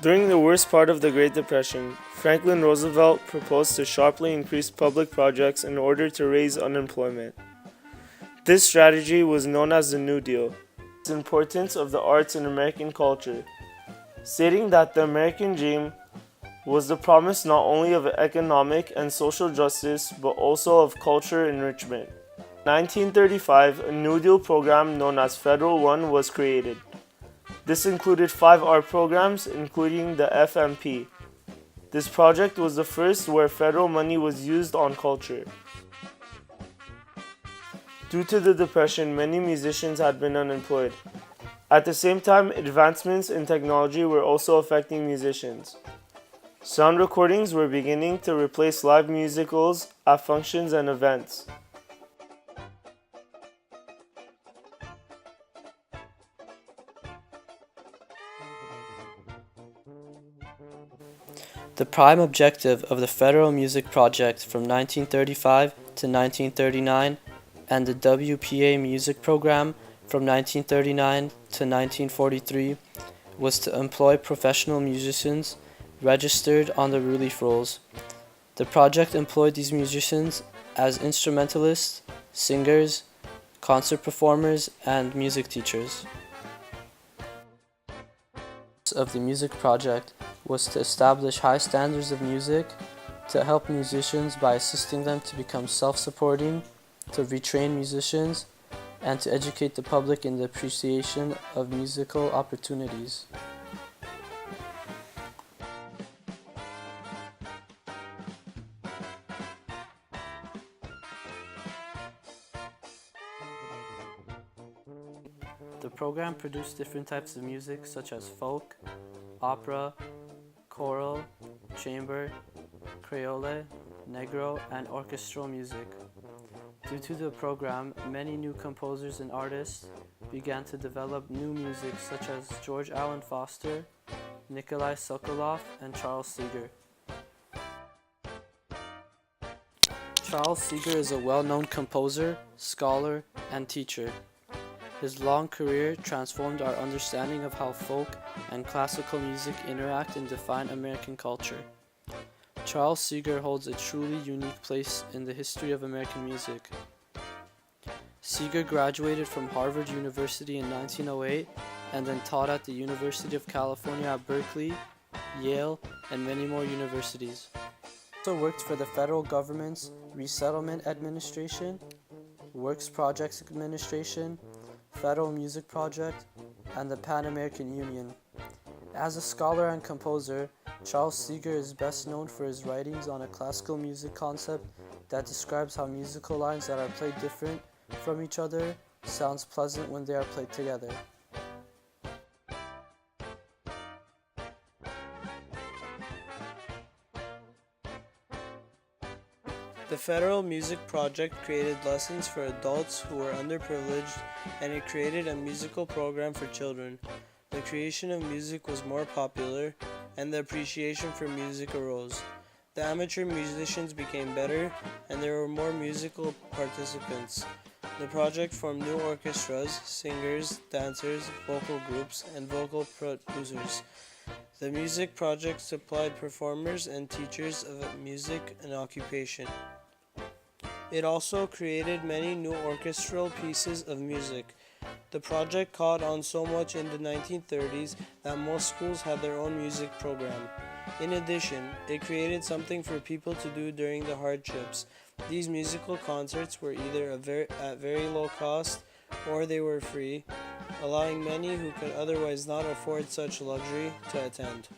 During the worst part of the Great Depression, Franklin Roosevelt proposed to sharply increase public projects in order to raise unemployment. This strategy was known as the New Deal. The importance of the arts in American culture, stating that the American dream was the promise not only of economic and social justice but also of culture enrichment. In 1935, a New Deal program known as Federal One was created. This included 5 art programs, including the FMP. This project was the first where federal money was used on culture. Due to the Depression, many musicians had been unemployed. At the same time, advancements in technology were also affecting musicians. Sound recordings were beginning to replace live musicals at functions and events. The prime objective of the Federal Music Project from 1935 to 1939 and the WPA Music Program from 1939 to 1943 was to employ professional musicians registered on the relief rolls. The project employed these musicians as instrumentalists, singers, concert performers, and music teachers. Of the music project was to establish high standards of music, to help musicians by assisting them to become self-supporting, to retrain musicians, and to educate the public in the appreciation of musical opportunities. The program produced different types of music such as folk, opera, choral, chamber, creole, negro, and orchestral music. Due to the program, many new composers and artists began to develop new music such as George Allen Foster, Nikolai Sokolov, and Charles Seeger. Charles Seeger is a well-known composer, scholar, and teacher. His long career transformed our understanding of how folk and classical music interact and define American culture. Charles Seeger holds a truly unique place in the history of American music. Seeger graduated from Harvard University in 1908 and then taught at the University of California at Berkeley, Yale, and many more universities. He also worked for the federal government's Resettlement Administration, Works Projects Administration, Federal Music Project, and the Pan American Union. As a scholar and composer, Charles Seeger is best known for his writings on a classical music concept that describes how musical lines that are played different from each other sounds pleasant when they are played together. The Federal Music Project created lessons for adults who were underprivileged, and it created a musical program for children. The creation of music was more popular, and the appreciation for music arose. The amateur musicians became better, and there were more musical participants. The project formed new orchestras, singers, dancers, vocal groups, and vocal producers. The music project supplied performers and teachers of music and occupation. It also created many new orchestral pieces of music. The project caught on so much in the 1930s that most schools had their own music program. In addition, it created something for people to do during the hardships. These musical concerts were either at very low cost or they were free, allowing many who could otherwise not afford such luxury to attend.